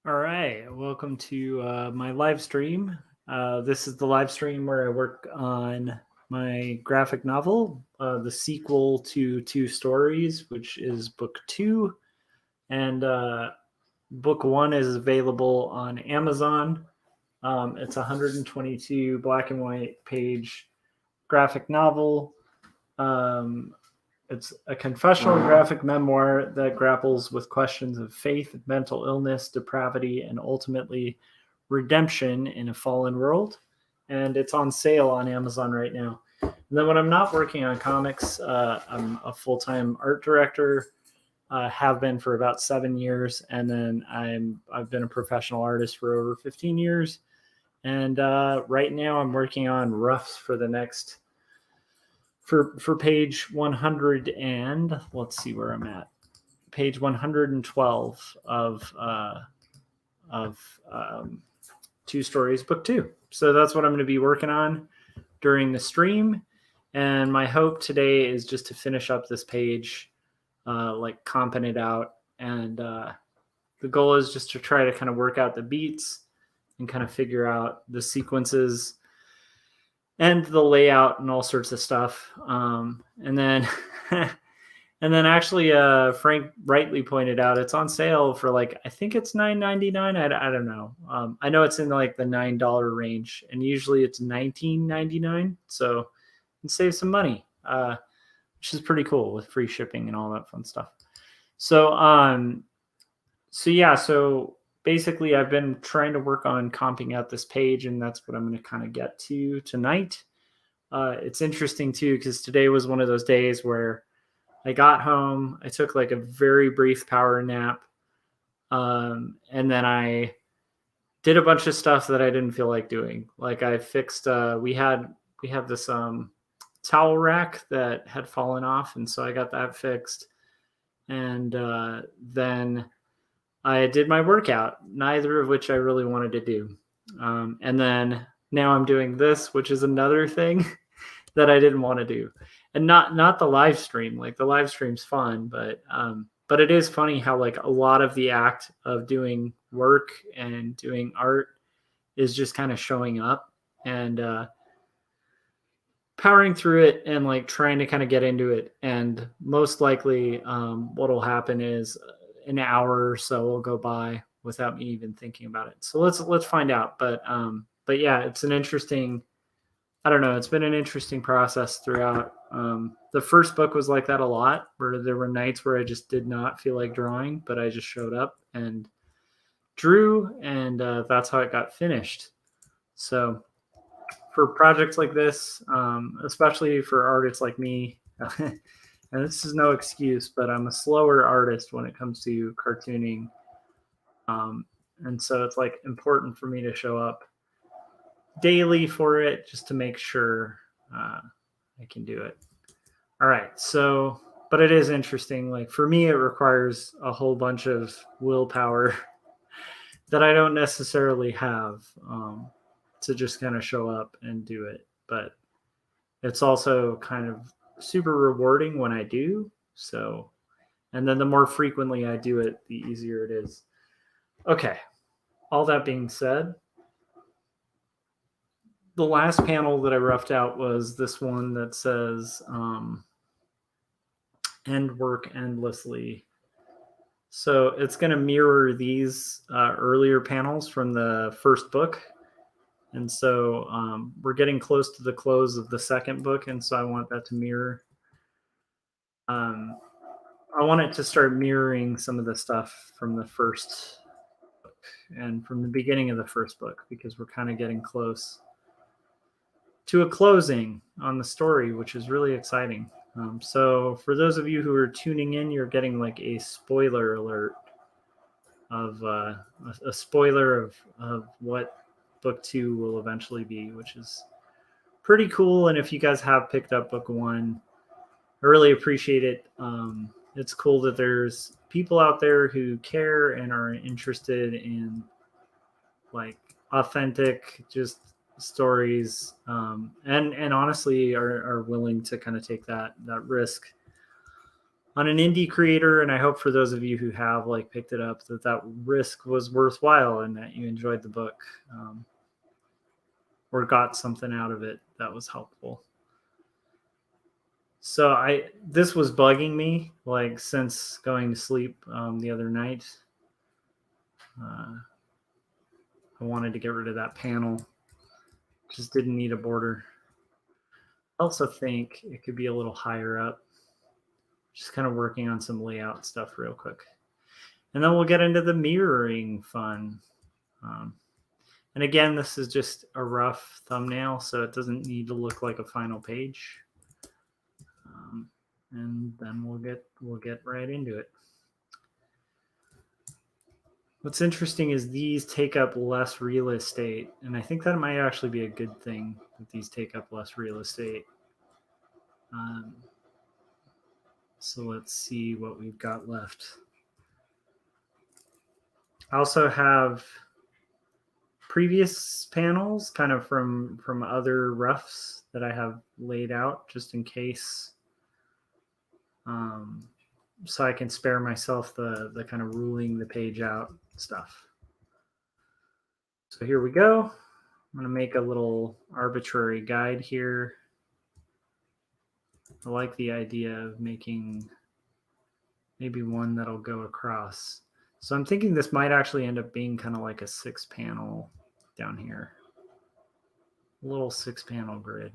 All right, welcome to my live stream. This is the live stream where I work on my graphic novel, the sequel to Two Stories, which is book two. And book one is available on Amazon. It's a 122 black and white page graphic novel. Um, it's a confessional graphic memoir that grapples with questions of faith, mental illness, depravity, and ultimately redemption in a fallen world. And it's on sale on Amazon right now. And then when I'm not working on comics, I'm a full time art director. Have been for about 7 years, and then I've been a professional artist for over 15 years. And right now I'm working on roughs for the next for page 100, and let's see where I'm at. Page 112 of Two Stories book two. So that's what I'm going to be working on during the stream. And my hope today is just to finish up this page, like comping it out. And the goal is just to try to kind of work out the beats and kind of figure out the sequences and the layout and all sorts of stuff. And then and then actually Frank rightly pointed out it's on sale for like, I think it's $9.99. I don't know. I know it's in like the $9 range, and usually it's $19.99. So you can save some money, which is pretty cool with free shipping and all that fun stuff. So basically I've been trying to work on comping out this page, and that's what I'm going to kind of get to tonight. It's interesting too, because today was one of those days where I got home, I took like a very brief power nap, and then I did a bunch of stuff that I didn't feel like doing. Like I fixed, we have this towel rack that had fallen off, and so I got that fixed. And then I did my workout, neither of which I really wanted to do. And then now I'm doing this, which is another thing that I didn't want to do. And not the live stream. Like the live stream's fun, but it is funny how like a lot of the act of doing work and doing art is just kind of showing up and powering through it and like trying to kind of get into it. And most likely, what'll happen is an hour or so will go by without me even thinking about it. So let's find out. But yeah, it's an interesting. I don't know. It's been an interesting process throughout. The first book was like that a lot, where there were nights where I just did not feel like drawing, but I just showed up and drew, and that's how it got finished. So for projects like this, especially for artists like me, and this is no excuse, but I'm a slower artist when it comes to cartooning. And so it's like important for me to show up daily for it just to make sure I can do it. All right. So, but it is interesting. Like for me, it requires a whole bunch of willpower that I don't necessarily have to just kind of show up and do it. But it's also kind of super rewarding when I do. So, and then the more frequently I do it, the easier it is. Okay. All that being said, the last panel that I roughed out was this one that says end work endlessly. So it's going to mirror these earlier panels from the first book. And so we're getting close to the close of the second book, and so I want that to mirror. I want it to start mirroring some of the stuff from the first book and from the beginning of the first book, because we're kind of getting close to a closing on the story, which is really exciting. So for those of you who are tuning in, you're getting like a spoiler alert of a spoiler of what book two will eventually be, which is pretty cool. And if you guys have picked up book one, I really appreciate it. It's cool that there's people out there who care and are interested in like authentic, just stories, and honestly are willing to kind of take that risk on an indie creator, and I hope for those of you who have like picked it up that risk was worthwhile and that you enjoyed the book, or got something out of it that was helpful. So this was bugging me like since going to sleep the other night. I wanted to get rid of that panel. Just didn't need a border. I also think it could be a little higher up. Just kind of working on some layout stuff real quick. And then we'll get into the mirroring fun. And again, this is just a rough thumbnail, so it doesn't need to look like a final page. And then we'll get right into it. What's interesting is these take up less real estate, and I think that might actually be a good thing that these take up less real estate. So let's see what we've got left. I also have previous panels kind of from other roughs that I have laid out just in case, so I can spare myself the kind of ruling the page out stuff. So here we go. I'm going to make a little arbitrary guide here. I like the idea of making maybe one that'll go across. So I'm thinking this might actually end up being kind of like a 6-panel down here. A little 6-panel grid.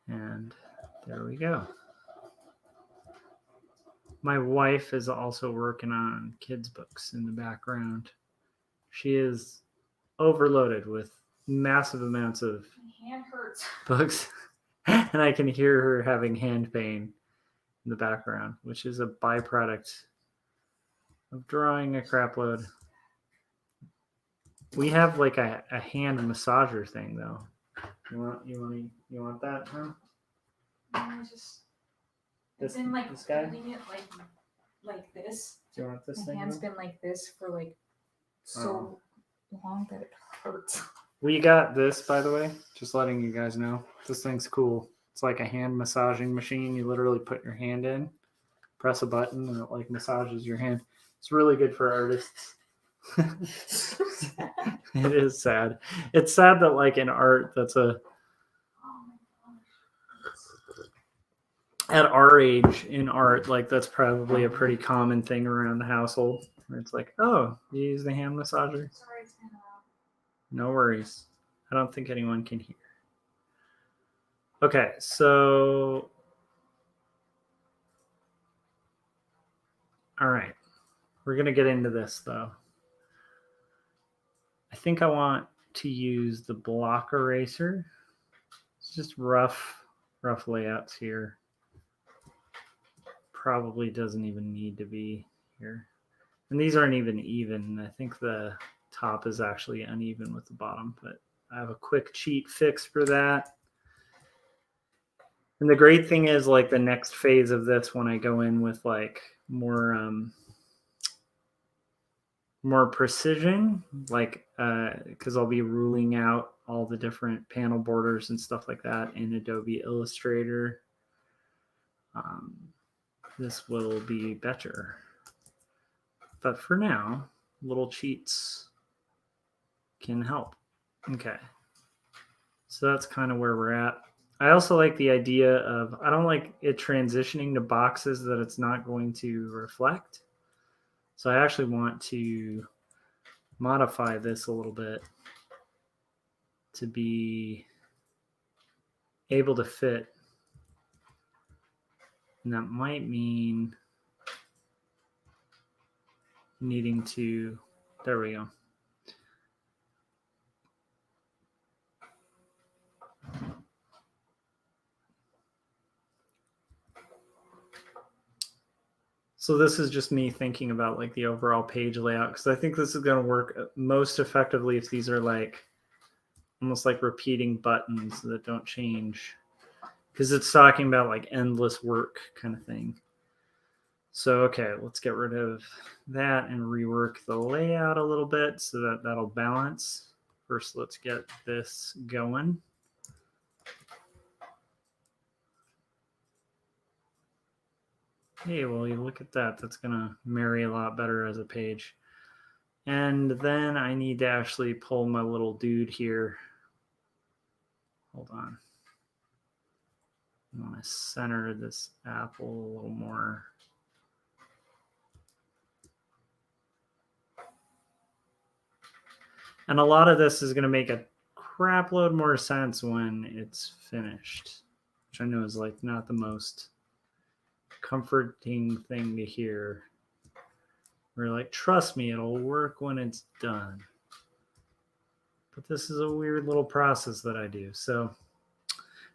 And there we go. My wife is also working on kids' books in the background. She is overloaded with massive amounts of my hand hurts. Books. And I can hear her having hand pain in the background, which is a byproduct of drawing a crap load. We have like a hand massager thing though. You want that, huh? I just it's been like holding it like this. Do you want this my thing? My hand's been like this for like so long that it hurts. We got this, by the way, just letting you guys know. This thing's cool. It's like a hand massaging machine. You literally put your hand in, press a button, and it like massages your hand. It's really good for artists. It is sad. It's sad that like in art, at our age in art, like that's probably a pretty common thing around the household. Where it's like, oh, you use the hand massager? Sorry, it's kind of loud. No worries. I don't think anyone can hear. Okay, so all right. We're going to get into this though. I think I want to use the block eraser. It's just rough layouts here. Probably doesn't even need to be here. And these aren't even. I think the top is actually uneven with the bottom, but I have a quick cheat fix for that. And the great thing is like the next phase of this, when I go in with like more precision, like because I'll be ruling out all the different panel borders and stuff like that in Adobe Illustrator. This will be better. But for now, little cheats can help. Okay. So that's kind of where we're at. I also like the idea of, I don't like it transitioning to boxes that it's not going to reflect. So I actually want to modify this a little bit to be able to fit. And that might mean needing to, there we go. So this is just me thinking about like the overall page layout, because I think this is going to work most effectively if these are like almost like repeating buttons that don't change, because it's talking about like endless work kind of thing. So, okay, let's get rid of that and rework the layout a little bit so that that'll balance. First, let's get this going. Hey, well, you look at that. That's going to marry a lot better as a page. And then I need to actually pull my little dude here. Hold on. I want to center this apple a little more. And a lot of this is going to make a crap load more sense when it's finished, which I know is like not the most comforting thing to hear. We're like, trust me, it'll work when it's done. But this is a weird little process that I do. So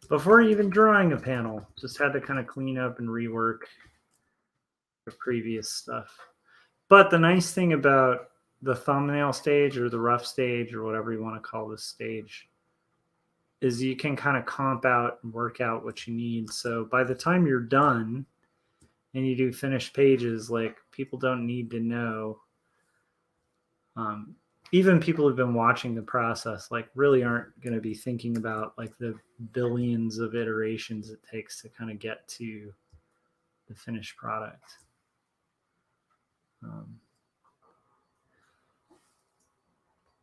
before even drawing a panel, just had to kind of clean up and rework the previous stuff. But the nice thing about the thumbnail stage or the rough stage or whatever you want to call this stage is you can kind of comp out and work out what you need. So by the time you're done and you do finished pages, like people don't need to know. Even people who've been watching the process, like really aren't going to be thinking about like the billions of iterations it takes to kind of get to the finished product.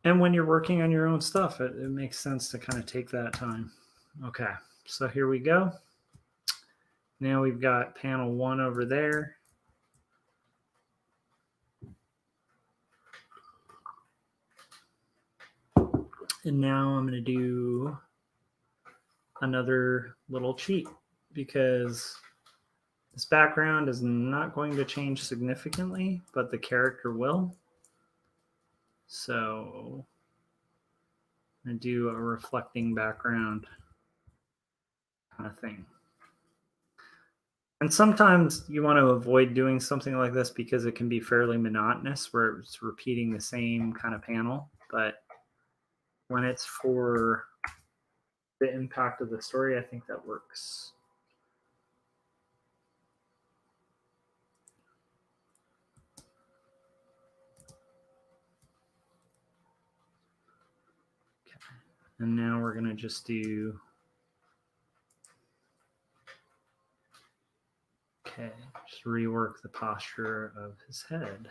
And when you're working on your own stuff, it makes sense to kind of take that time. Okay, so here we go. Now we've got panel 1 over there. And now I'm going to do another little cheat because this background is not going to change significantly, but the character will. So I'm going to do a reflecting background kind of thing. And sometimes you want to avoid doing something like this because it can be fairly monotonous where it's repeating the same kind of panel. But when it's for the impact of the story, I think that works. Okay. And now we're going to just do, okay, just rework the posture of his head.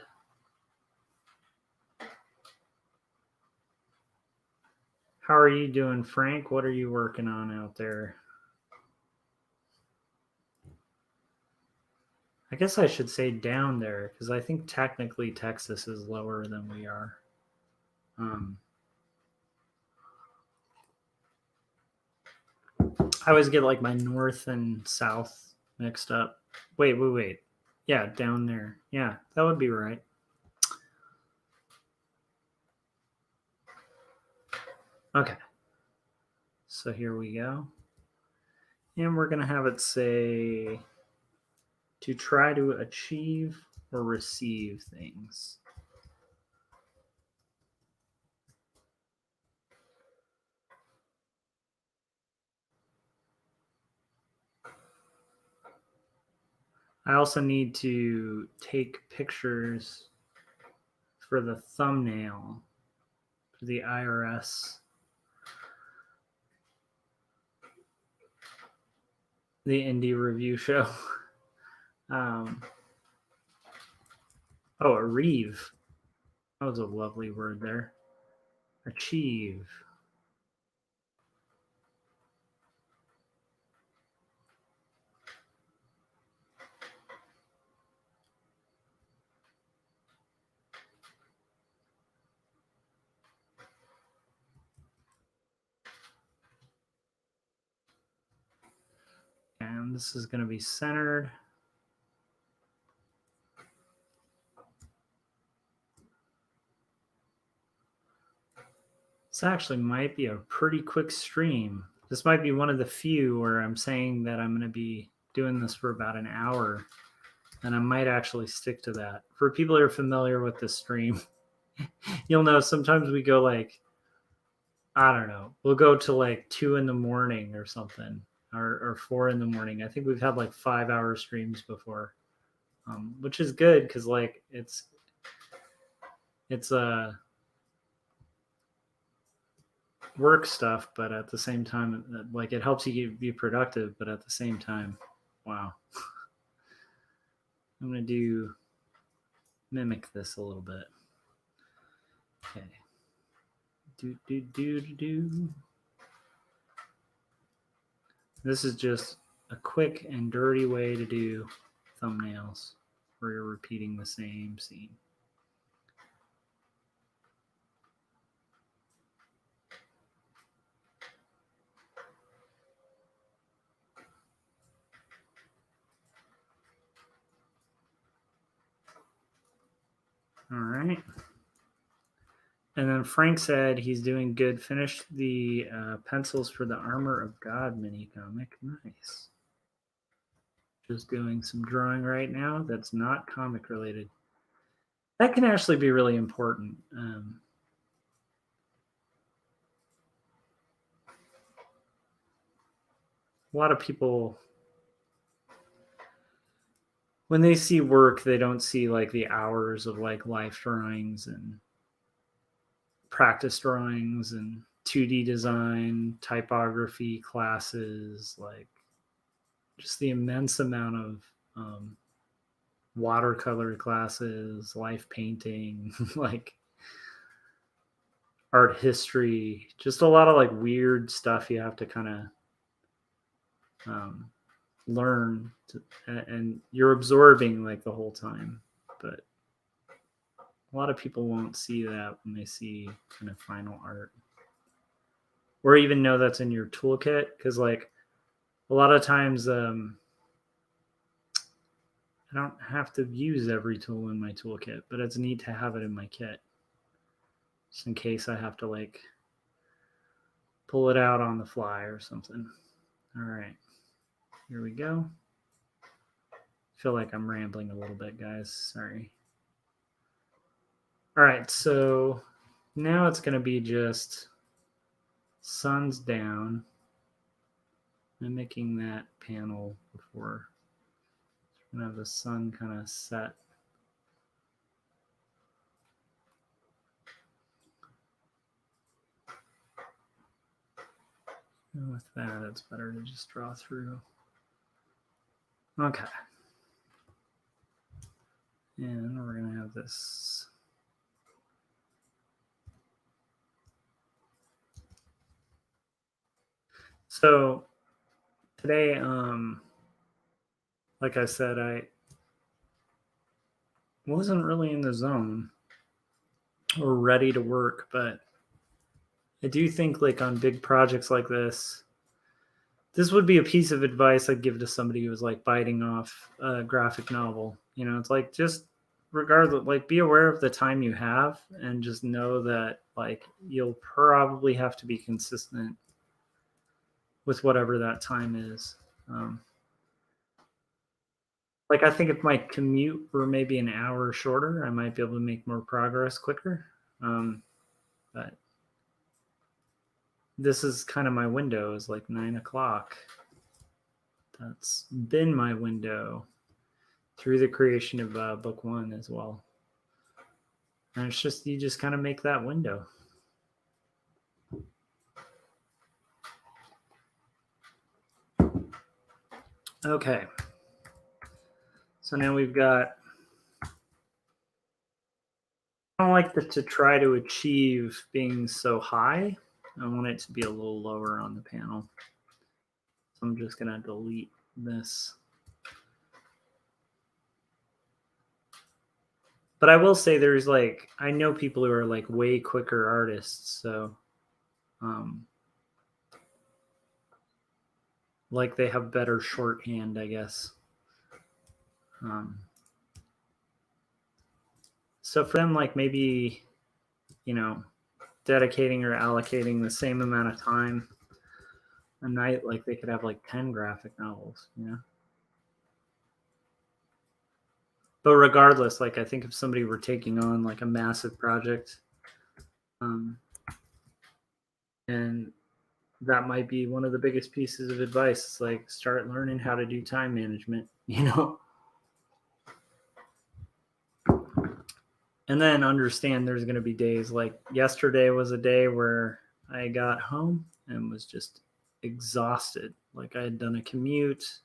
How are you doing, Frank? What are you working on out there? I guess I should say down there because I think technically Texas is lower than we are. I always get like my north and south mixed up. Wait. Yeah, down there. Yeah, that would be right. Okay. So here we go. And we're going to have it say to try to achieve or receive things. I also need to take pictures for the thumbnail for the IRS. The indie review show. Oh, a reeve. That was a lovely word there. Achieve. And this is going to be centered. This actually might be a pretty quick stream. This might be one of the few where I'm saying that I'm going to be doing this for about an hour, and I might actually stick to that. For people who are familiar with this stream, you'll know sometimes we go like, I don't know, we'll go to like 2 in the morning or something, or 4 in the morning. I think we've had like 5-hour streams before, which is good because like it's work stuff, but at the same time, like it helps you be productive, but at the same time, wow. I'm going to mimic this a little bit. Okay. Do. This is just a quick and dirty way to do thumbnails where you're repeating the same scene. All right. And then Frank said he's doing good. Finished the pencils for the Armor of God mini comic. Nice. Just doing some drawing right now that's not comic related. That can actually be really important. A lot of people, when they see work, they don't see like the hours of like life drawings and practice drawings and 2D design, typography classes, like just the immense amount of watercolor classes, life painting, like art history, just a lot of like weird stuff you have to kind of learn and you're absorbing like the whole time, but a lot of people won't see that when they see kind of final art or even know that's in your toolkit, because like a lot of times I don't have to use every tool in my toolkit, but it's neat to have it in my kit just in case I have to like pull it out on the fly or something. All right, here we go. I feel like I'm rambling a little bit, guys. Sorry. All right, so now it's going to be just sun's down, mimicking that panel before. We're going to have the sun kind of set. And with that, it's better to just draw through. Okay. And we're going to have this. So today, like I said, I wasn't really in the zone or ready to work, but I do think like on big projects like this would be a piece of advice I'd give to somebody who was like biting off a graphic novel. You know, it's like just regardless, like be aware of the time you have and just know that like you'll probably have to be consistent with whatever that time is. Like I think if my commute were maybe an hour shorter, I might be able to make more progress quicker. But this is kind of my window, is like 9 o'clock. That's been my window through the creation of book 1 as well. And it's just, you just kind of make that window. Okay. So now we've got, I don't like to try to achieve being so high. I want it to be a little lower on the panel. So I'm just going to delete this. But I will say there's like, I know people who are like way quicker artists. So like they have better shorthand, I guess. So for them, like maybe, you know, dedicating or allocating the same amount of time a night, like they could have like 10 graphic novels, you know? But regardless, like I think if somebody were taking on like a massive project, and that might be one of the biggest pieces of advice. It's like start learning how to do time management, you know? And then understand there's going to be days like yesterday was a day where I got home and was just exhausted. Like I had done a commute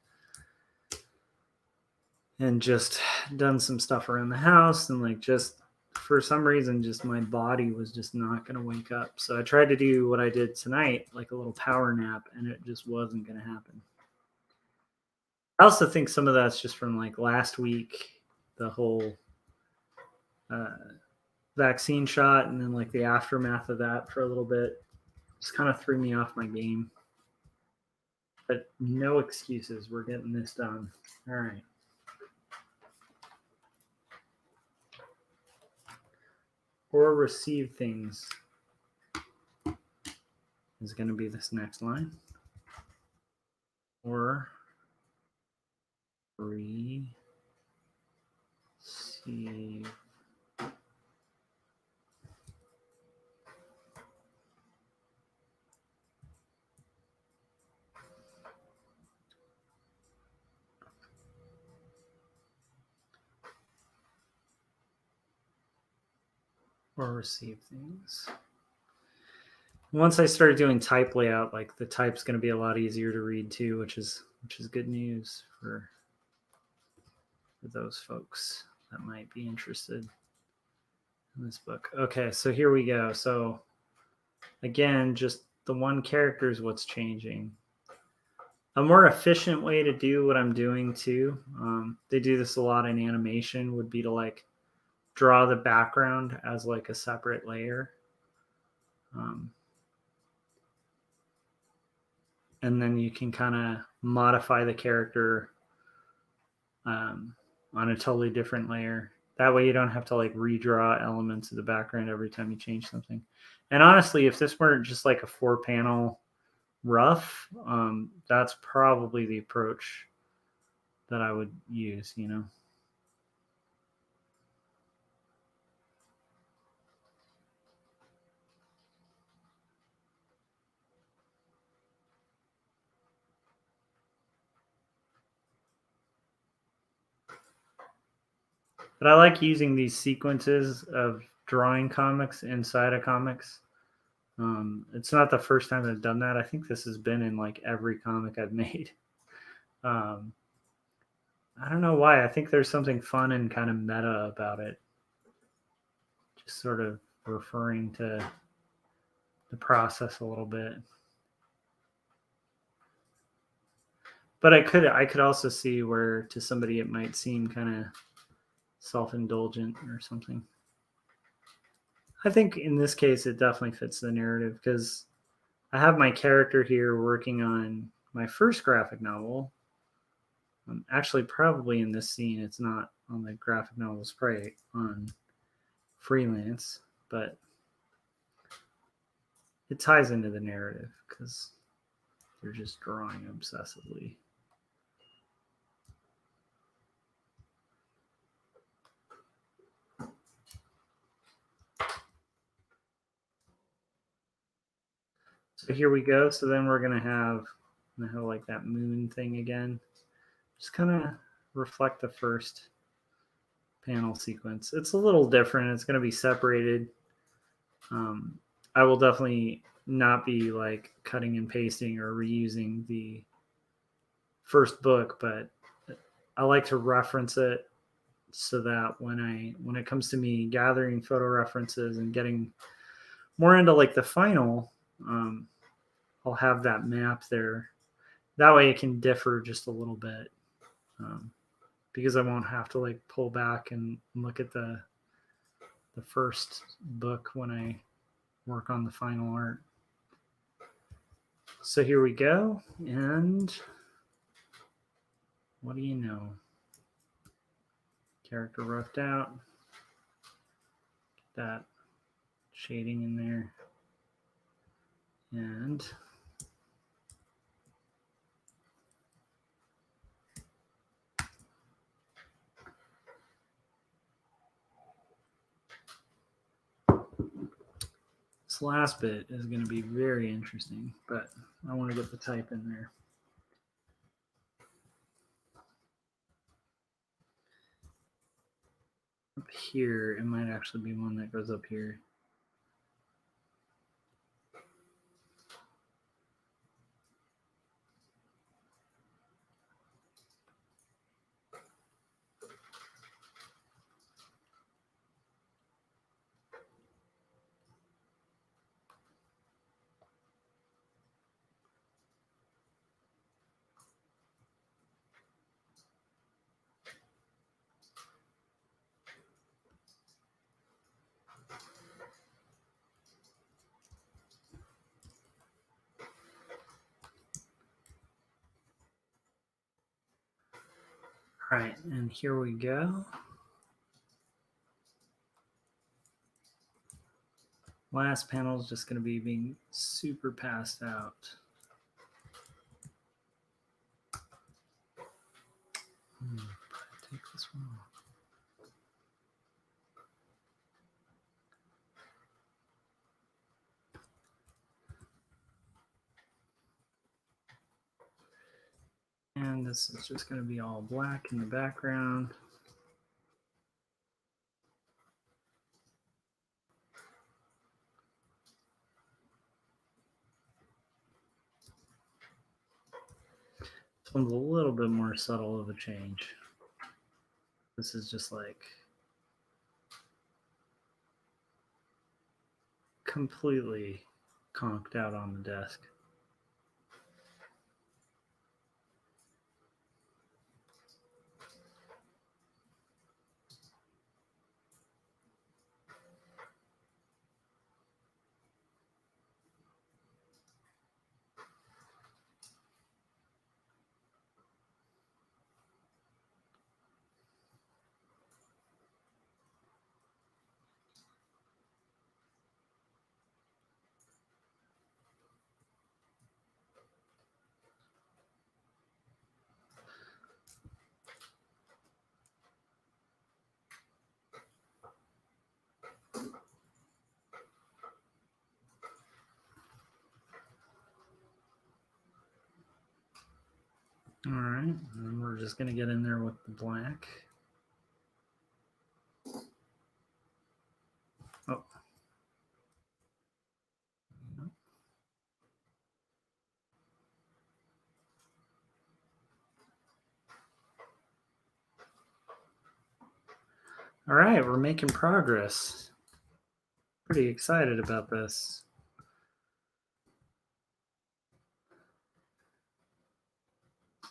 and just done some stuff around the house, and like just for some reason just my body was just not going to wake up. So I tried to do what I did tonight, like a little power nap, and it just wasn't going to happen. I also think some of that's just from like last week, the whole vaccine shot, and then like the aftermath of that for a little bit just kind of threw me off my game. But no excuses. We're getting this done. All right. Or receive things is going to be this next line. Or receive. Or receive things. Once I started doing type layout, like the type's going to be a lot easier to read too, which is good news for those folks that might be interested in this book. Okay, so here we go. So again, just the one character is what's changing. A more efficient way to do what I'm doing too, they do this a lot in animation, would be to like draw the background as like a separate layer. And then you can kind of modify the character on a totally different layer. That way you don't have to like redraw elements of the background every time you change something. And honestly, if this weren't just like a 4-panel rough, that's probably the approach that I would use, you know. But I like using these sequences of drawing comics inside of comics. It's not the first time I've done that. I think this has been in like every comic I've made. I don't know why. I think there's something fun and kind of meta about it. Just sort of referring to the process a little bit. But I could also see where to somebody it might seem kind of self-indulgent or something. I think in this case it definitely fits the narrative because I have my character here working on my first graphic novel. Actually, probably in this scene, it's not on the graphic novel, it's probably on freelance, but it ties into the narrative because they're just drawing obsessively. So here we go. So then we're gonna have like that moon thing again. Just kind of reflect the first panel sequence. It's a little different. It's going to be separated. I will definitely not be like cutting and pasting or reusing the first book, but I like to reference it so that when it comes to me gathering photo references and getting more into like the final, I'll have that map there. That way it can differ just a little bit. Because I won't have to like pull back and look at the first book when I work on the final art. So here we go, and what do you know? Character roughed out. Get that shading in there. And this last bit is going to be very interesting, but I want to get the type in there. Up here, it might actually be one that goes up here. right, and here we go. Last panel is just going to be being super passed out. Take this one off. And this is just going to be all black in the background. This one's a little bit more subtle of a change. This is just like completely conked out on the desk. All right, and we're just going to get in there with the black. Oh. All right, we're making progress. Pretty excited about this.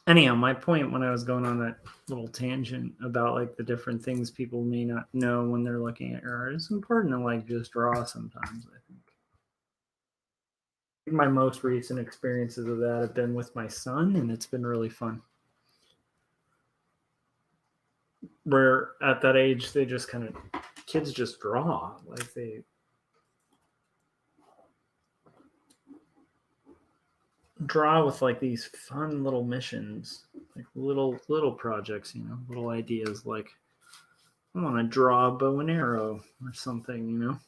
Anyhow, my point when I was going on that little tangent about like the different things people may not know when they're looking at your art, it's important to like just draw sometimes, I think. My most recent experiences of that have been with my son, and it's been really fun. Where at that age, they just kind of, kids just draw. Like they draw with like these fun little missions, like little projects, you know, little ideas like I want to draw a bow and arrow or something, you know.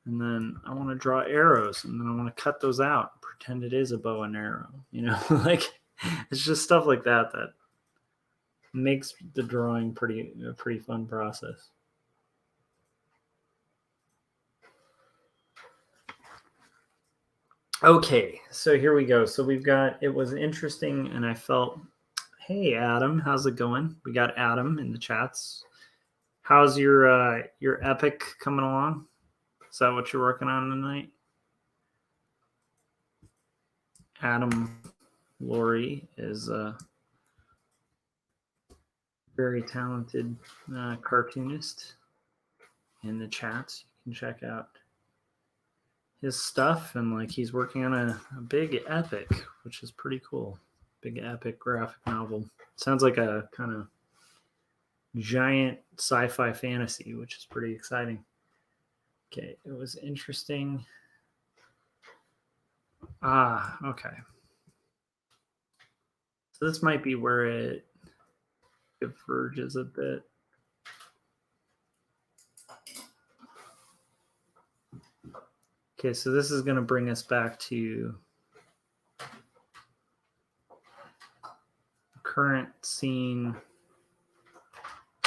And then I want to draw arrows, and then I want to cut those out, pretend it is a bow and arrow, you know. Like it's just stuff like that that makes the drawing a pretty fun process. Okay, so here we go. So we've got, it was interesting, and I felt, hey Adam, how's it going? We got Adam in the chats. How's your epic coming along? Is that what you're working on tonight? Adam Laurie is a very talented cartoonist in the chats. You can check out his stuff, and like he's working on a big epic, which is pretty cool. Big epic graphic novel. Sounds like a kind of giant sci-fi fantasy, which is pretty exciting. Okay, it was interesting. Okay. So this might be where it diverges a bit. Okay, so this is going to bring us back to the current scene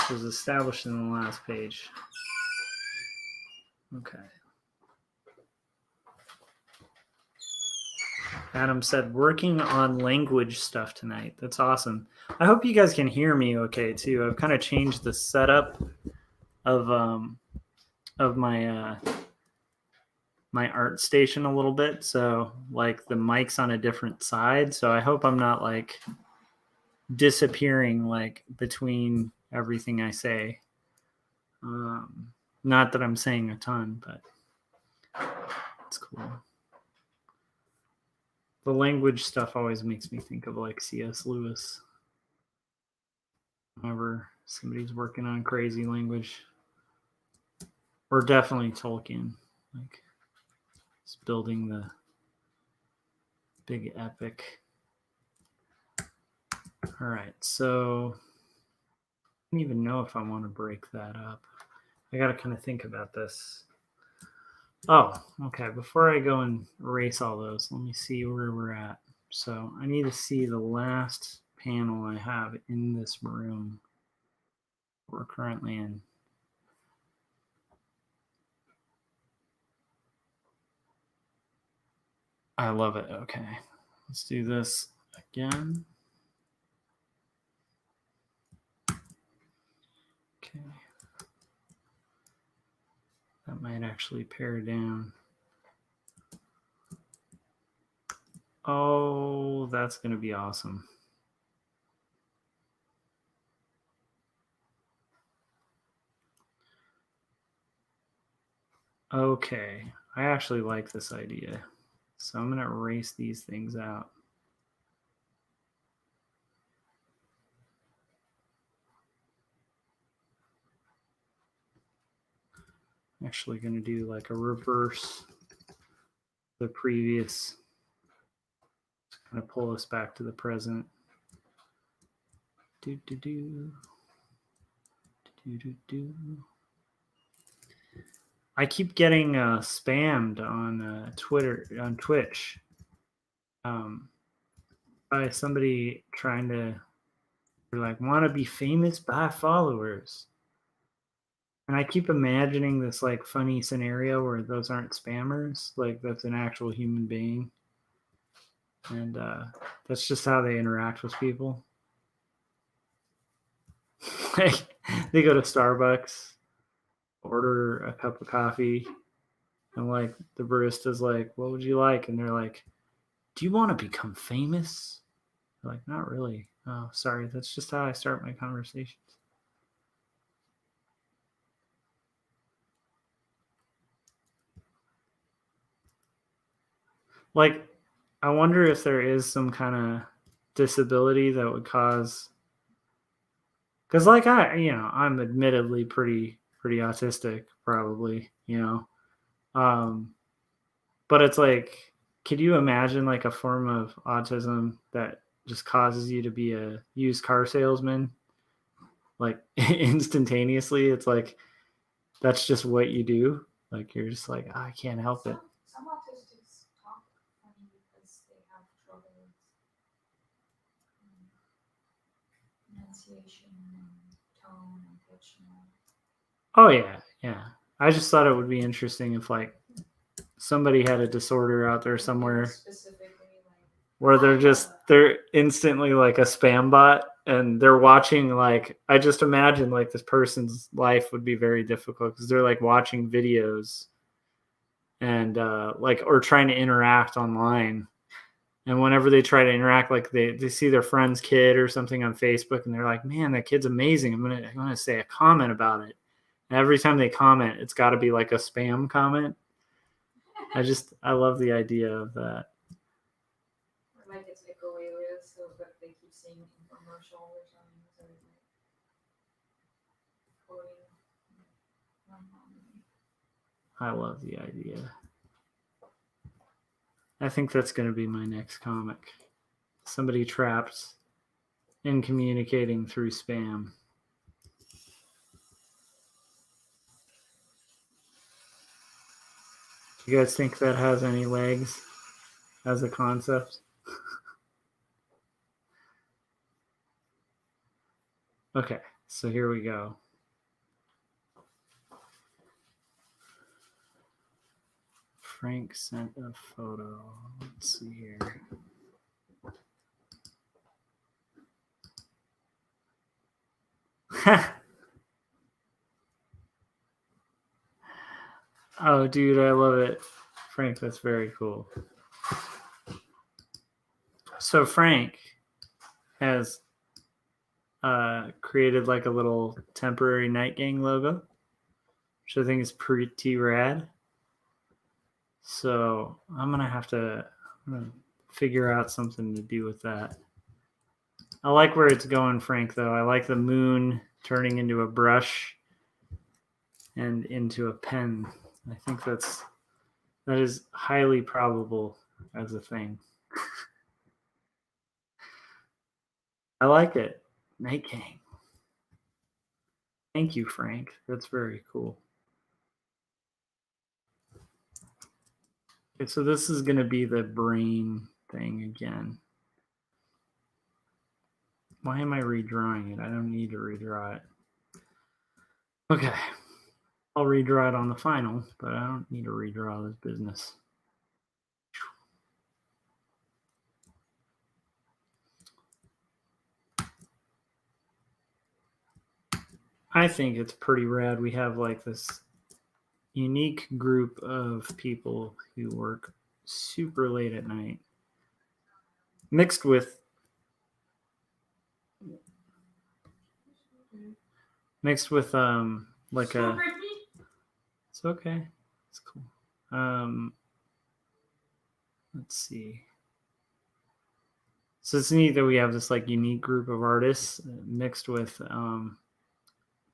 was established in the last page. Okay. Adam said, working on language stuff tonight. That's awesome. I hope you guys can hear me okay, too. I've kind of changed the setup of my my art station a little bit. So, like, the mic's on a different side. So I hope I'm not, like, disappearing, like, between everything I say. Not that I'm saying a ton, but it's cool. The language stuff always makes me think of like C.S. Lewis. Whenever somebody's working on crazy language. Or definitely Tolkien. Like, it's building the big epic. All right, so I don't even know if I want to break that up. I got to kind of think about this. Oh, okay. Before I go and erase all those, let me see where we're at. So I need to see the last panel I have in this room we're currently in. I love it. Okay. Let's do this again. Okay. That might actually pare down. Oh, that's going to be awesome. Okay. I actually like this idea. So I'm going to erase these things out. I'm actually going to do like a reverse the previous. It's going to pull us back to the present. Do, do, do. Do, do, do. I keep getting spammed on Twitter, on Twitch, by somebody trying to, they're like, want to be famous by followers. And I keep imagining this like funny scenario where those aren't spammers, like that's an actual human being. And that's just how they interact with people. Like, they go to Starbucks, order a cup of coffee, and like the barista's like, what would you like? And they're like, do you want to become famous? They're like, not really. Oh, sorry. That's just how I start my conversations. Like, I wonder if there is some kind of disability that would cause, because like I'm admittedly pretty autistic, probably, but it's like, could you imagine like a form of autism that just causes you to be a used car salesman, like instantaneously? It's like that's just what you do. Like you're just like, I can't help it. Some autistics talk funny because they have trouble with pronunciation and tone and pitch. Oh yeah. I just thought it would be interesting if like somebody had a disorder out there somewhere where they're instantly like a spam bot and they're watching, like, I just imagine like this person's life would be very difficult because they're like watching videos and like, or trying to interact online. And whenever they try to interact, like they see their friend's kid or something on Facebook and they're like, man, that kid's amazing. I'm gonna say a comment about it. And every time they comment, it's got to be like a spam comment. I love the idea of that. Or like it's echoey, so but they keep seeing infomercial or something. So I love the idea. I think that's going to be my next comic. Somebody trapped in communicating through spam. Do you guys think that has any legs as a concept? Okay, so here we go. Frank sent a photo. Let's see here. Oh, dude, I love it. Frank, that's very cool. So Frank has created like a little temporary Night Gang logo, which I think is pretty rad. So I'm gonna figure out something to do with that. I like where it's going, Frank, though. I like the moon turning into a brush and into a pen. I think that is highly probable as a thing. I like it. Night Gang. Thank you, Frank. That's very cool. Okay, so this is going to be the brain thing again. Why am I redrawing it? I don't need to redraw it. Okay. I'll redraw it on the final, but I don't need to redraw this business. I think it's pretty rad. We have like this unique group of people who work super late at night, mixed with like a. It's okay. It's cool. Let's see. So it's neat that we have this like unique group of artists mixed with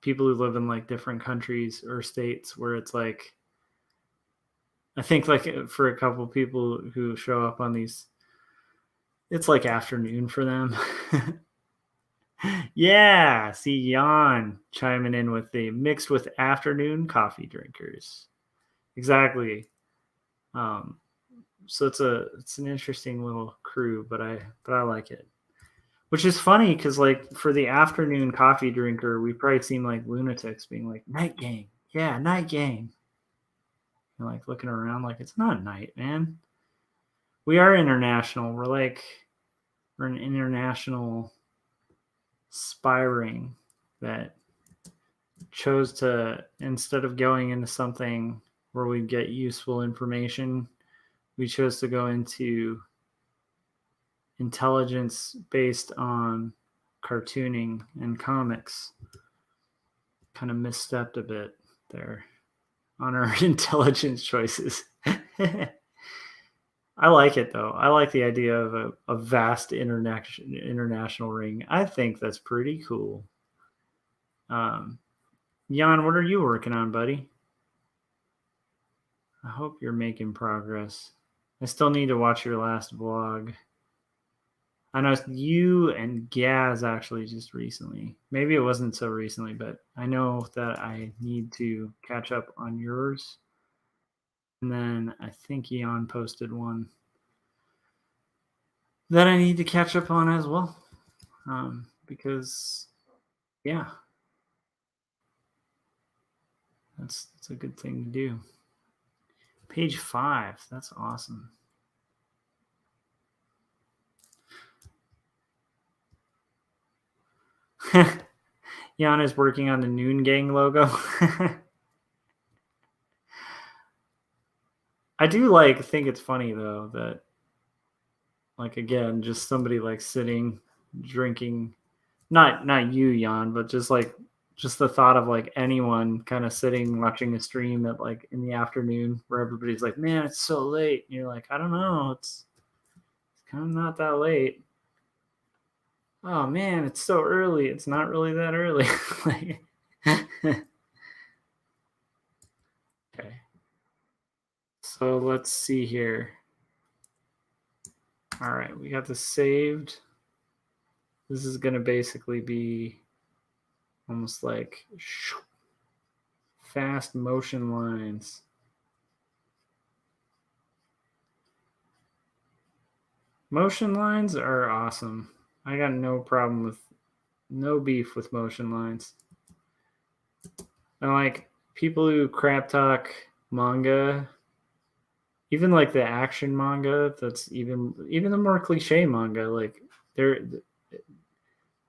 people who live in like different countries or states where it's like, I think like for a couple people who show up on these, it's like afternoon for them. Yeah, see Jan chiming in with the mixed with afternoon coffee drinkers. Exactly. So it's an interesting little crew, but I like it. Which is funny because like for the afternoon coffee drinker, we probably seem like lunatics being like, night gang. Yeah, night gang. And like looking around like it's not night, man. We are international. We're an international spyring that chose to, instead of going into something where we get useful information, we chose to go into intelligence based on cartooning and comics. Kind of misstepped a bit there on our intelligence choices. I like it though. I like the idea of a vast international ring. I think that's pretty cool. Jan, what are you working on, buddy? I hope you're making progress. I still need to watch your last vlog. I know you and Gaz actually just recently. Maybe it wasn't so recently, but I know that I need to catch up on yours. And then I think Jan posted one that I need to catch up on as well. Because, yeah, that's a good thing to do. Page 5. That's awesome. Jan is working on the Noon Gang logo. I do think it's funny though that like again just somebody like sitting drinking, not you Jan, but just the thought of like anyone kind of sitting watching a stream at like in the afternoon where everybody's like, man, it's so late, and you're like, I don't know, it's kind of not that late. Oh man, it's so early. It's not really that early. Okay. So let's see here. All right, we got this saved. This is going to basically be almost like fast motion lines. Motion lines are awesome. I got no beef with motion lines. I like people who crap talk manga, even like the action manga. That's even the more cliche manga. Like there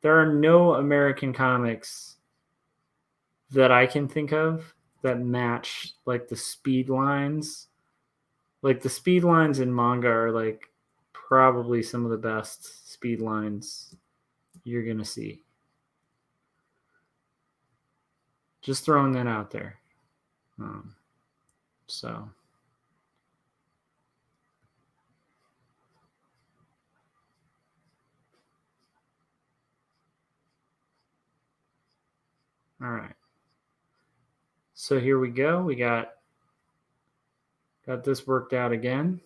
are no American comics that I can think of that match like the speed lines. Like the speed lines in manga are like probably some of the best speed lines you're gonna see. Just throwing that out there. So All right. So here we go. We got this worked out again.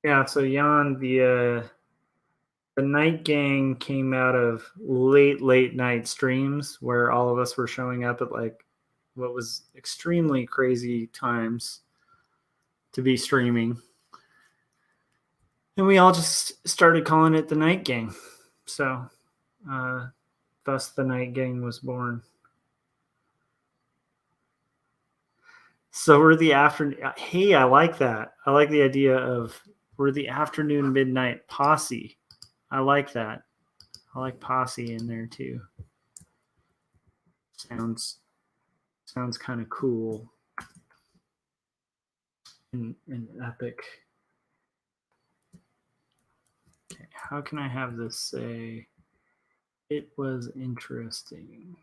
Yeah, so Jan, the night gang came out of late night streams where all of us were showing up at like what was extremely crazy times to be streaming. And we all just started calling it the night gang. So thus the night gang was born. So we're the afternoon. Hey, I like that. I like the idea of we're the afternoon midnight posse. I like that. I like posse in there too. Sounds kind of cool and epic. Okay, how can I have this say it was interesting?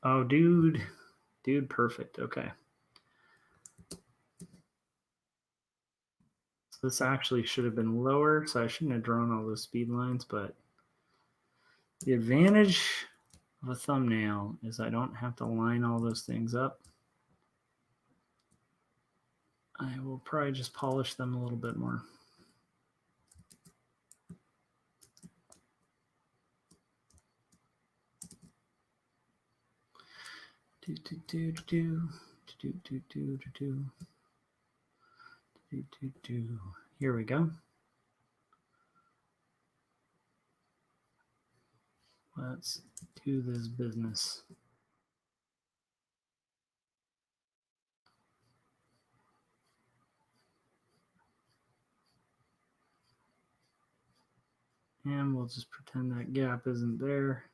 Oh, dude, perfect. Okay. So this actually should have been lower, so I shouldn't have drawn all those speed lines, but the advantage of a thumbnail is I don't have to line all those things up. I will probably just polish them a little bit more. Here we go. Let's do this business. And we'll just pretend that gap isn't there.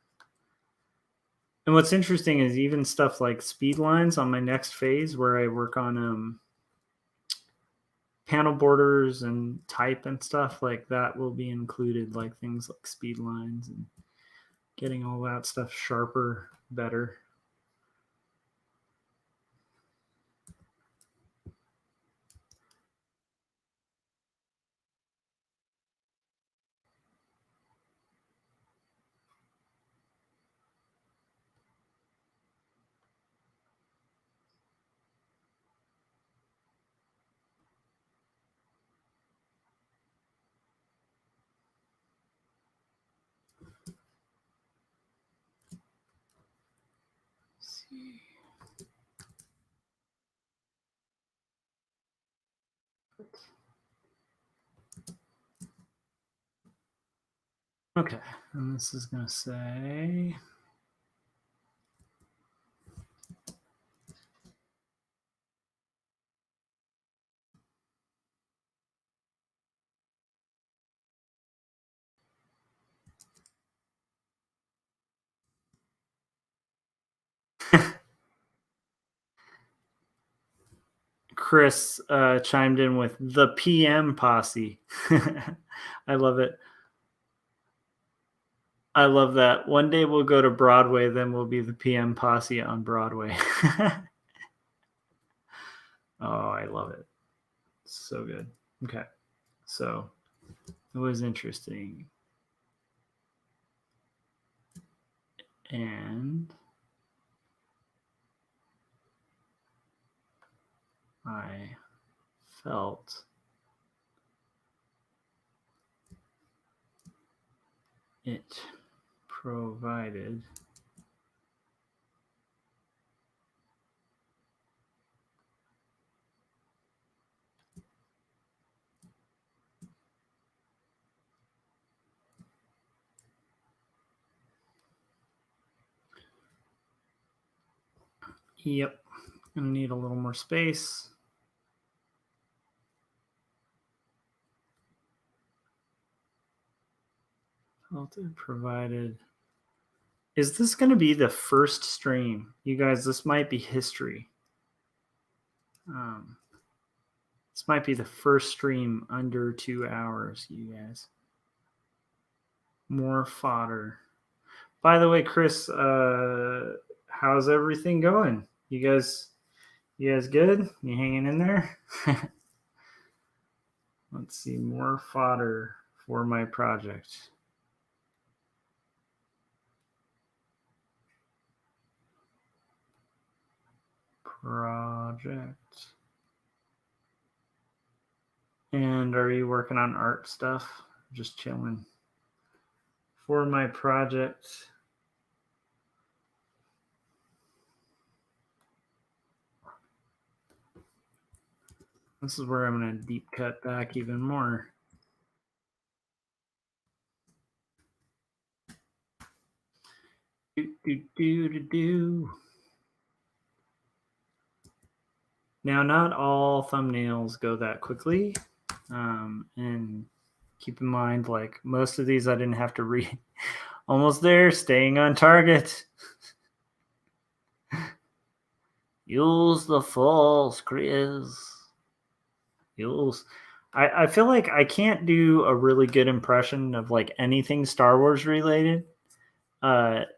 And what's interesting is even stuff like speed lines on my next phase where I work on panel borders and type and stuff like that will be included, like things like speed lines and getting all that stuff sharper, better. Let's see. Okay, and this is going to say Chris chimed in with the PM Posse. I love it. I love that. One day we'll go to Broadway, then we'll be the PM Posse on Broadway. Oh, I love it. So good. Okay. So it was interesting. And I felt it provided Yep. Gonna need a little more space. Felt it provided. Is this going to be the first stream? You guys, this might be history. This might be the first stream under 2 hours, you guys. More fodder. By the way, Chris, how's everything going? You guys good? You hanging in there? Let's see, more fodder for my project. And are you working on art stuff? Just chilling. For my project. This is where I'm going to deep cut back even more. Now, not all thumbnails go that quickly. And keep in mind, like, most of these I didn't have to read. Almost there, staying on target. Use the force, Chris. Use. I feel like I can't do a really good impression of like anything Star Wars related,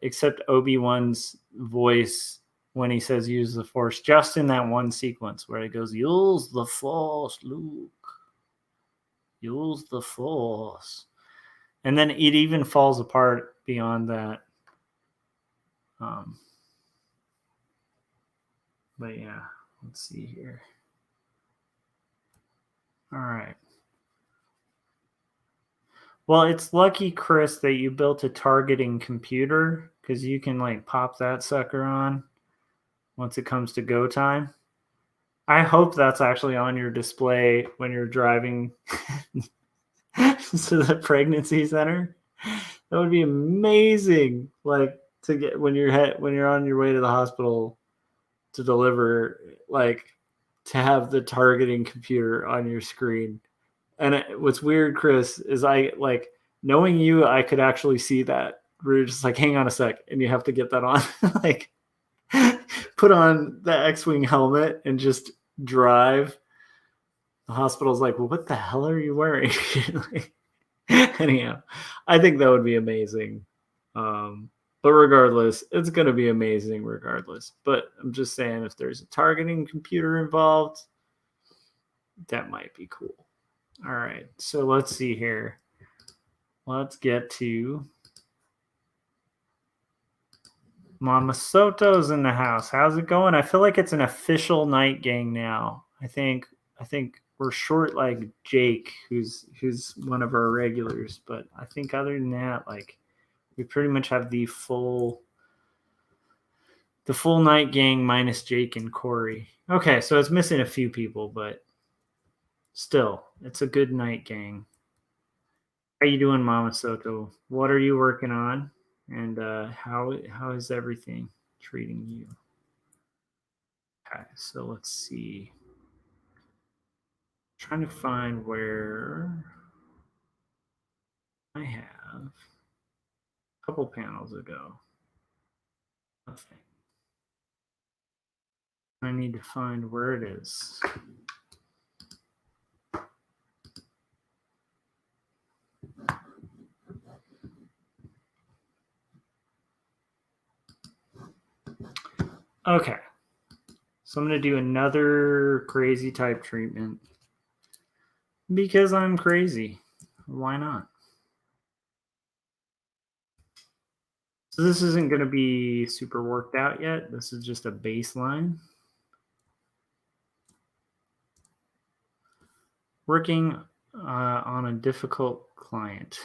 except Obi-Wan's voice when he says use the force, just in that one sequence where he goes, use the force, Luke. Use the force. And then it even falls apart beyond that. But yeah, let's see here. All right. Well, it's lucky, Chris, that you built a targeting computer, because you can like pop that sucker on once it comes to go time. I hope that's actually on your display when you're driving to the pregnancy center. That would be amazing. Like to get when you're on your way to the hospital to deliver, like to have the targeting computer on your screen. And what's weird, Chris, is I like knowing you, I could actually see that. We're just like, hang on a sec, and you have to get that on. Like, put on the X-Wing helmet and just drive. The hospital's like, well, what the hell are you wearing? Like, anyhow, I think that would be amazing. But regardless, it's going to be amazing regardless. But I'm just saying, if there's a targeting computer involved, that might be cool. All right, so let's see here. Let's get to Mama Soto's in the house. How's it going? I feel like it's an official night gang now. I think we're short like Jake, who's one of our regulars, but I think other than that, like we pretty much have the full night gang minus Jake and Corey. Okay, so it's missing a few people, but still, it's a good night gang. How you doing, Mama Soto? What are you working on? And how is everything treating you? Okay, so let's see. Trying to find where I have a couple panels ago. Nothing. I need to find where it is. Okay. So I'm going to do another crazy type treatment because I'm crazy. Why not? So this isn't going to be super worked out yet. This is just a baseline. Working on a difficult client.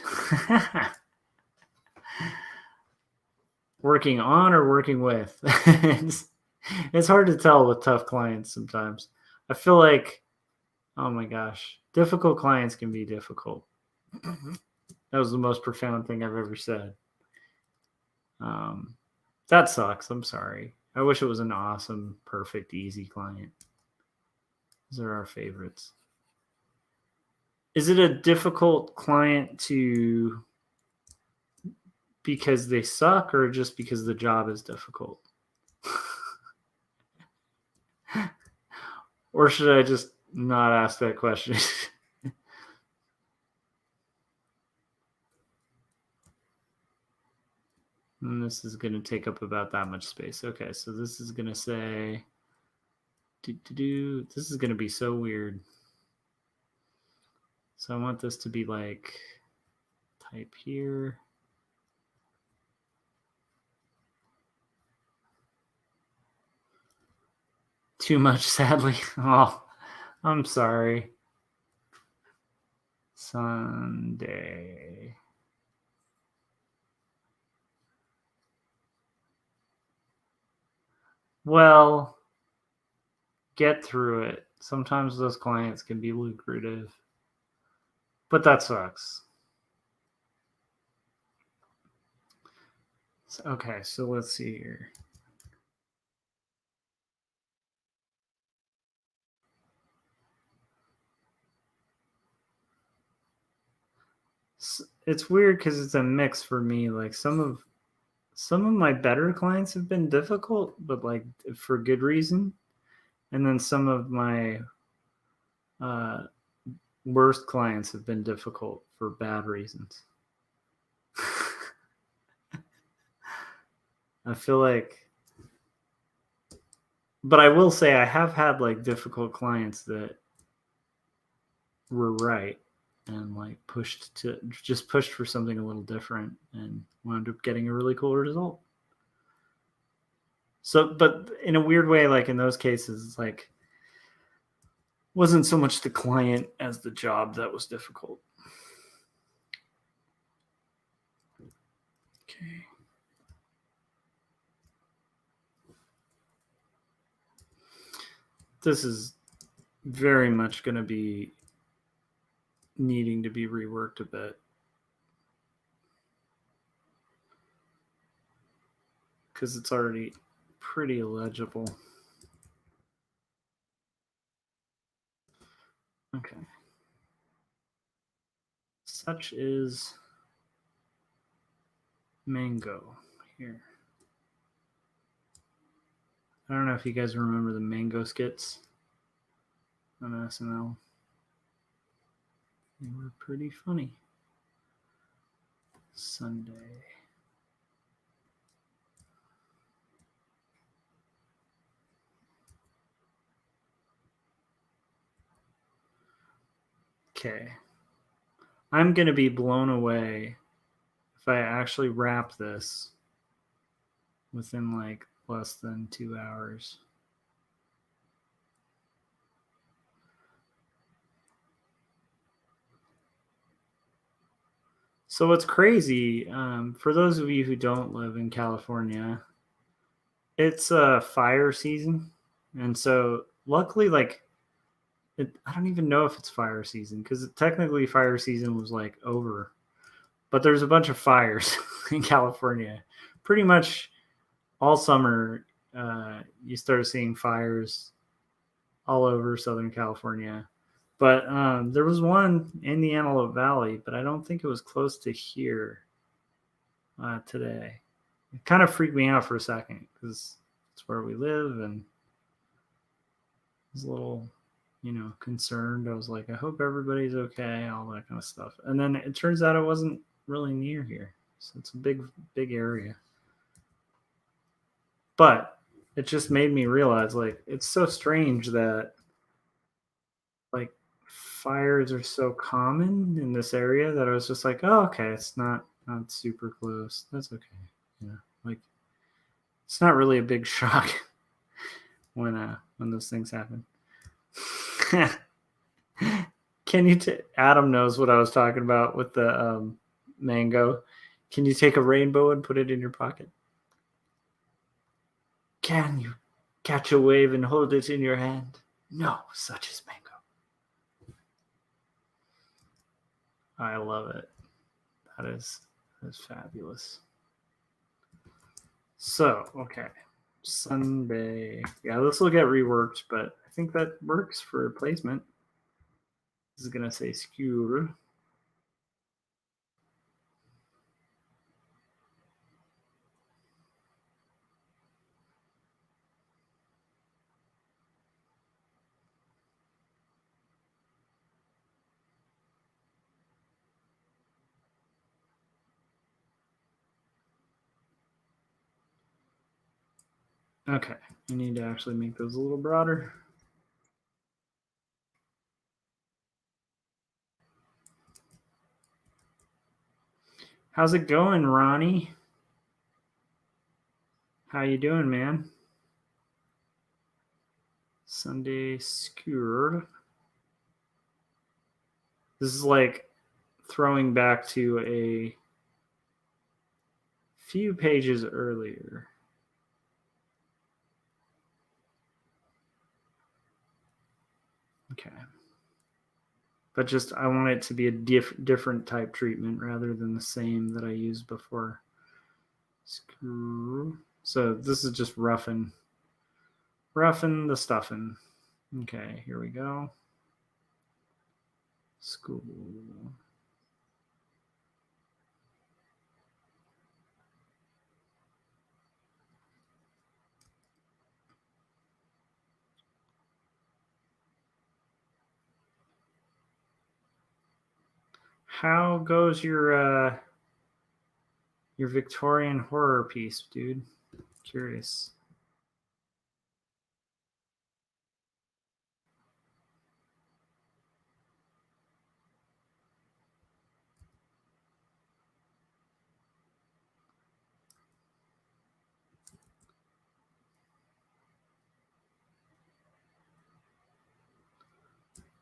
Working on or working with? It's hard to tell with tough clients sometimes. I feel like, oh my gosh, difficult clients can be difficult. That was the most profound thing I've ever said. That sucks. I'm sorry. I wish it was an awesome, perfect, easy client. Those are our favorites. Is it a difficult client to because they suck or just because the job is difficult? Or should I just not ask that question? And this is going to take up about that much space. Okay, so this is going to say, this is going to be so weird. So I want this to be like, type here. Too much, sadly. Oh, I'm sorry. Sunday. Well, get through it. Sometimes those clients can be lucrative, but that sucks. Okay, so let's see here. It's weird because it's a mix for me. Like some of my better clients have been difficult, but like for good reason, and then some of my worst clients have been difficult for bad reasons. I feel like, but I will say I have had like difficult clients that were right and like pushed for something a little different and wound up getting a really cool result. So, but in a weird way, like in those cases, it's like wasn't so much the client as the job that was difficult. Okay. This is very much going to be needing to be reworked a bit. Because it's already pretty illegible. Okay. Such is mango here. I don't know if you guys remember the mango skits on SNL. They were pretty funny. Sunday. Okay. I'm going to be blown away if I actually wrap this within like less than 2 hours. So what's crazy, for those of you who don't live in California, it's fire season. And so luckily, like, I don't even know if it's fire season because technically fire season was like over. But there's a bunch of fires in California. Pretty much all summer, you start seeing fires all over Southern California. But there was one in the Antelope Valley, but I don't think it was close to here today. It kind of freaked me out for a second because it's where we live, and I was a little, concerned. I was like, I hope everybody's okay, all that kind of stuff. And then it turns out it wasn't really near here, so it's a big area. But it just made me realize, like, it's so strange that like fires are so common in this area that I was just like, oh, okay, it's not super close. That's okay. Like it's not really a big shock when those things happen. Can you Adam knows what I was talking about with the mango. Can you take a rainbow and put it in your pocket? Can you catch a wave and hold it in your hand? No, such is mango. I love it. That is fabulous. So, okay. Sunday. Yeah, this will get reworked, but I think that works for placement. This is going to say skewer. Okay, you need to actually make those a little broader. How's it going, Ronnie? How you doing, man? Sunday Skewer. This is like throwing back to a few pages earlier. Okay. But just I want it to be a different type treatment rather than the same that I used before. Screw. So this is just roughing the stuffing. Okay, here we go. School. How goes your Victorian horror piece, dude? Curious.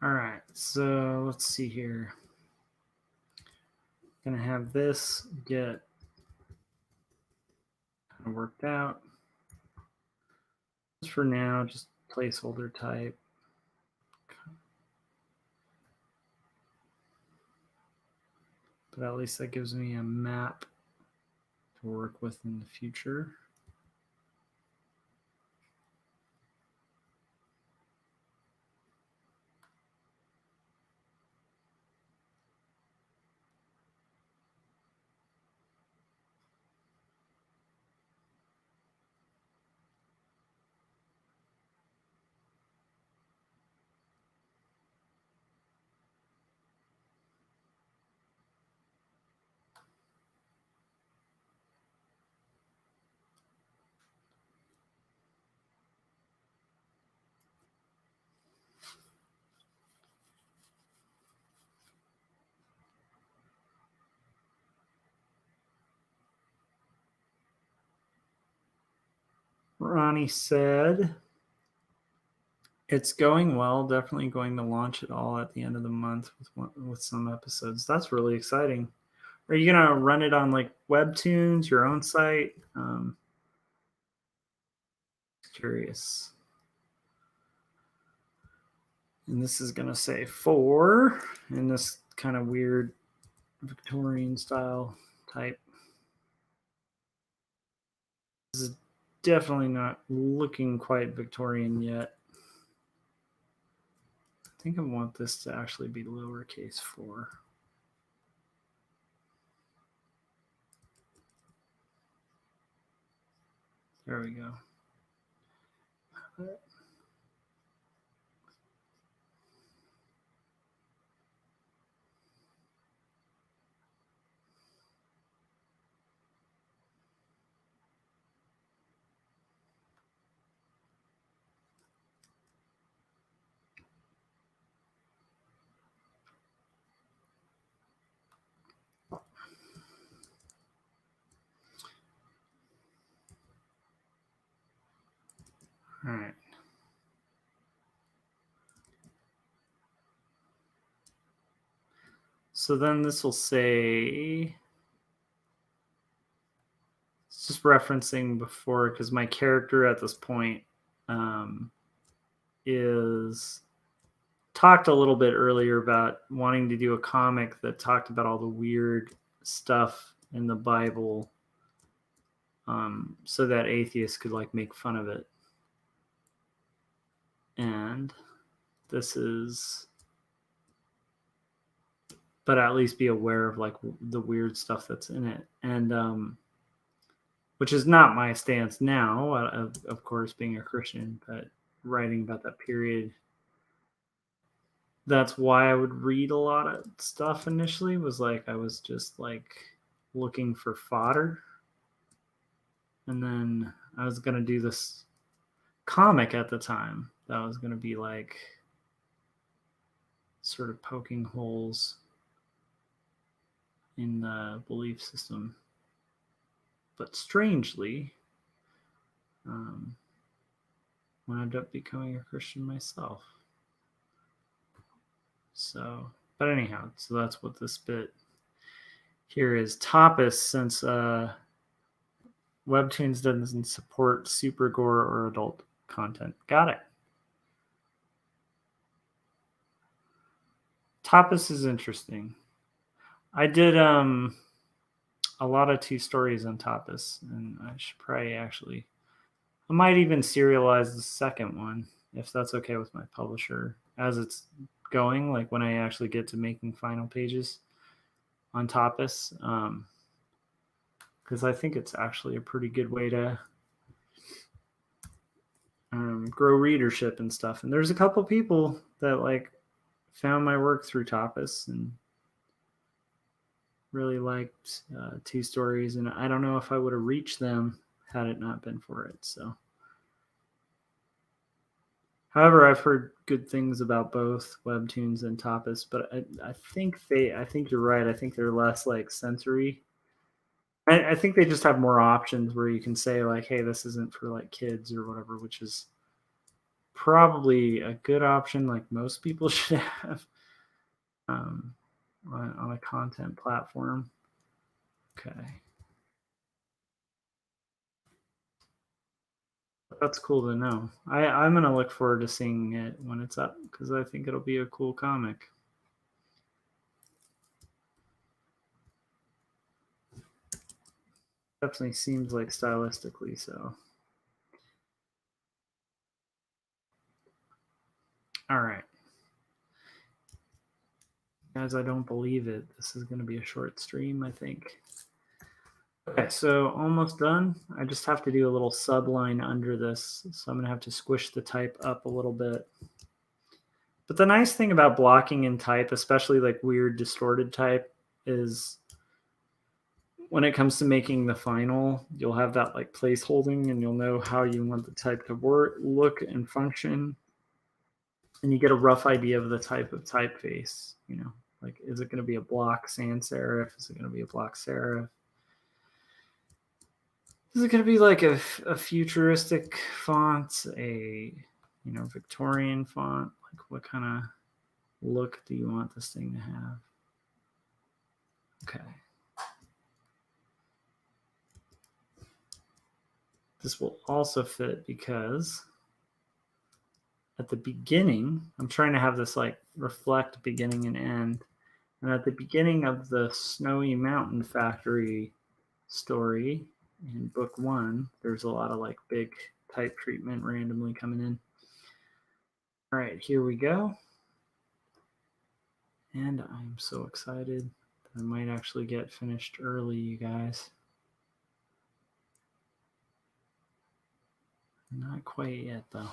All right, so let's see here. Gonna have this get kind of worked out. Just for now, just placeholder type. But at least that gives me a map to work with in the future. Ronnie said, it's going well. Definitely going to launch it all at the end of the month with some episodes. That's really exciting. Are you gonna run it on like Webtoons, your own site? Curious. And this is gonna say 4 in this kind of weird Victorian style type. This is definitely not looking quite Victorian yet. I think I want this to actually be lowercase 4. There we go. All right. So then this will say, it's just referencing before because my character at this point is talked a little bit earlier about wanting to do a comic that talked about all the weird stuff in the Bible, so that atheists could like make fun of it. And this is, but at least be aware of like the weird stuff that's in it. And which is not my stance now, of course, being a Christian, but writing about that period. That's why I would read a lot of stuff initially, was like I was just like looking for fodder. And then I was going to do this comic at the time that was going to be like sort of poking holes in the belief system. But strangely, wound up becoming a Christian myself. So, but anyhow, so that's what this bit here is. Tapas, since Webtoons doesn't support super gore or adult content. Got it. Tapas is interesting. I did a lot of 2 stories on Tapas, and I should probably actually, I might even serialize the second one if that's okay with my publisher as it's going, like when I actually get to making final pages on Tapas, because I think it's actually a pretty good way to grow readership and stuff. And there's a couple people that like found my work through Tapas and really liked 2 stories, and I don't know if I would have reached them had it not been for it. So, however, I've heard good things about both Webtoons and Tapas, but I think you're right. I think they're less like sensory. I think they just have more options where you can say like, hey, this isn't for like kids or whatever, which is probably a good option, like most people should have on a content platform. Okay. That's cool to know. I'm going to look forward to seeing it when it's up because I think it'll be a cool comic. Definitely seems like stylistically so. All right. Guys, I don't believe it. This is going to be a short stream, I think. Okay, so almost done. I just have to do a little subline under this. So I'm going to have to squish the type up a little bit. But the nice thing about blocking in type, especially like weird distorted type, is when it comes to making the final, you'll have that like placeholding and you'll know how you want the type to work, look, and function. And you get a rough idea of the type of typeface, you know, like, is it going to be a block sans serif? Is it going to be a block serif? Is it going to be like a futuristic font, a, you know, Victorian font? Like, what kind of look do you want this thing to have? Okay. This will also fit because at the beginning, I'm trying to have this like reflect beginning and end. And at the beginning of the Snowy Mountain Factory story in book 1, there's a lot of like big type treatment randomly coming in. All right, here we go. And I'm so excited. I might actually get finished early, you guys. Not quite yet, though.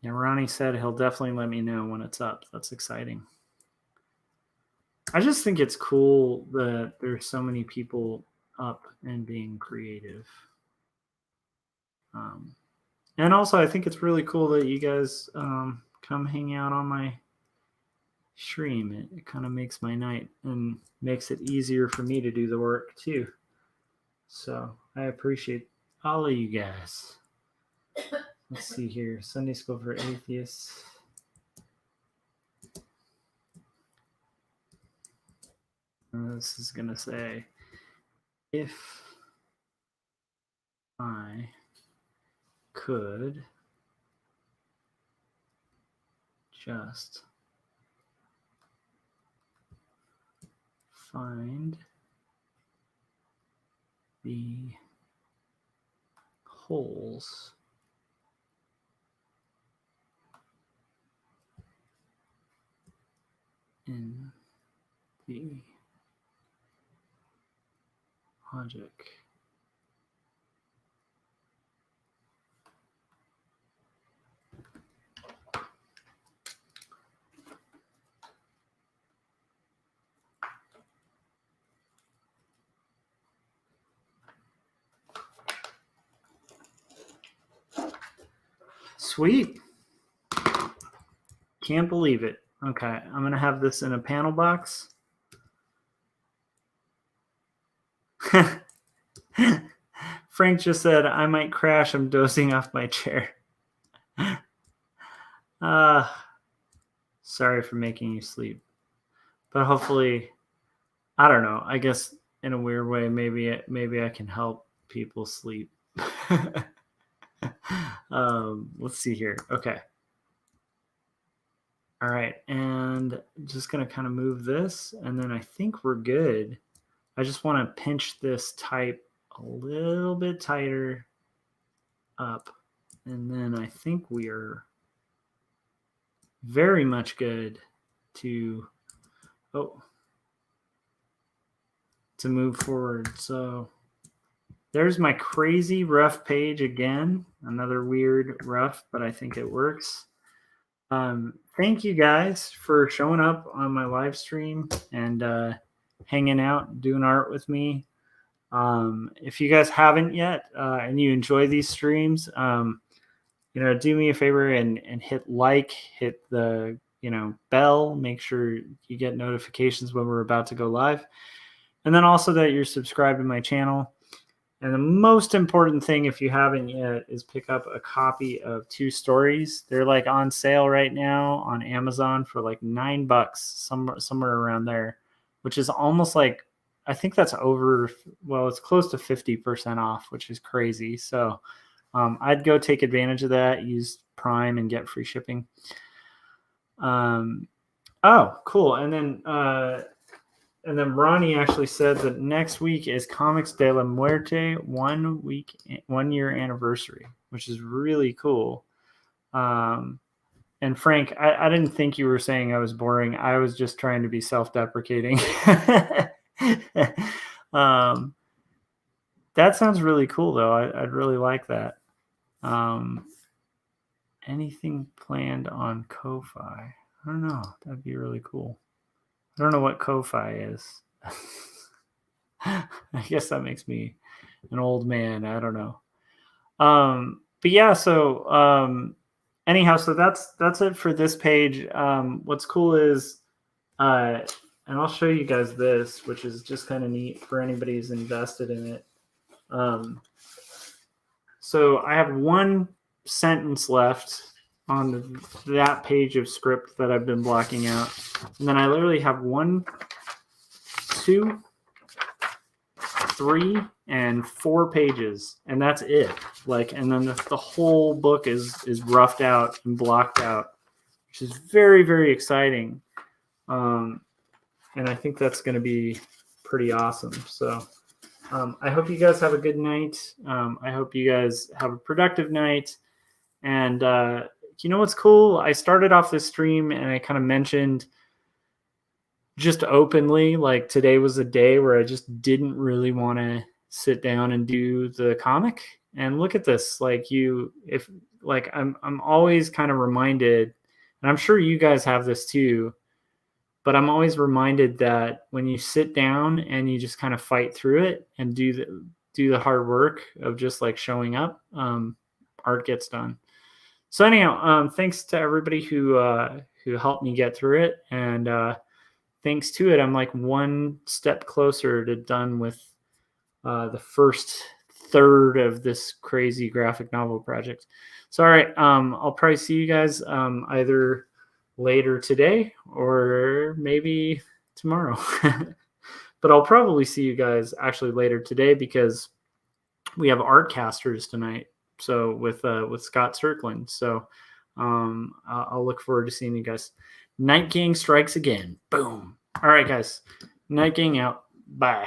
Yeah, Ronnie said he'll definitely let me know when it's up. That's exciting. I just think it's cool that there's so many people up and being creative. And also, I think it's really cool that you guys come hang out on my stream. It kind of makes my night and makes it easier for me to do the work too. So I appreciate all of you guys. Let's see here. Sunday School for Atheists. This is going to say, if I could just find the holes in the logic. Sweet. Can't believe it. Okay, I'm going to have this in a panel box. Frank just said, I might crash. I'm dozing off my chair. Sorry for making you sleep. But hopefully, I don't know. I guess in a weird way, maybe I can help people sleep. Let's see here. Okay. All right. And just going to kind of move this. And then I think we're good. I just want to pinch this type a little bit tighter up. And then I think we are very much good to move forward. So there's my crazy rough page again. Another weird rough, but I think it works. Thank you guys for showing up on my live stream and hanging out, doing art with me. If you guys haven't yet and you enjoy these streams, do me a favor and hit like, hit the bell, make sure you get notifications when we're about to go live, and then also that you're subscribed to my channel. And the most important thing, if you haven't yet, is pick up a copy of 2 Stories. They're like on sale right now on Amazon for like $9, somewhere around there, which is almost like, I think that's it's close to 50% off, which is crazy. So I'd go take advantage of that, use Prime and get free shipping. Oh, cool. And then Ronnie actually said that next week is Comics de la Muerte 1 year anniversary, which is really cool. And Frank, I didn't think you were saying I was boring. I was just trying to be self-deprecating. That sounds really cool, though. I'd really like that. Anything planned on Ko-Fi? I don't know. That'd be really cool. I don't know what Ko-Fi is. I guess that makes me an old man. I don't know. But yeah, so anyhow, so that's it for this page. What's cool is, and I'll show you guys this, which is just kind of neat for anybody who's invested in it. So I have one sentence left on that page of script that I've been blocking out. And then I literally have 1, 2, 3, and 4 pages. And that's it. And then the whole book is roughed out and blocked out, which is very, very exciting. And I think that's going to be pretty awesome. So I hope you guys have a good night. I hope you guys have a productive night. And you know what's cool? I started off this stream and I kind of mentioned just openly, like today was a day where I just didn't really want to sit down and do the comic. And look at this. I'm always kind of reminded, and I'm sure you guys have this too, but I'm always reminded that when you sit down and you just kind of fight through it and do the hard work of just like showing up, art gets done. So anyhow, thanks to everybody who helped me get through it, and thanks to it, I'm like one step closer to done with the first third of this crazy graphic novel project. So all right, I'll probably see you guys either later today or maybe tomorrow. But I'll probably see you guys actually later today because we have Artcasters tonight. So with Scott Strickland. So I'll look forward to seeing you guys. Night Gang strikes again. Boom. All right, guys. Night Gang out. Bye.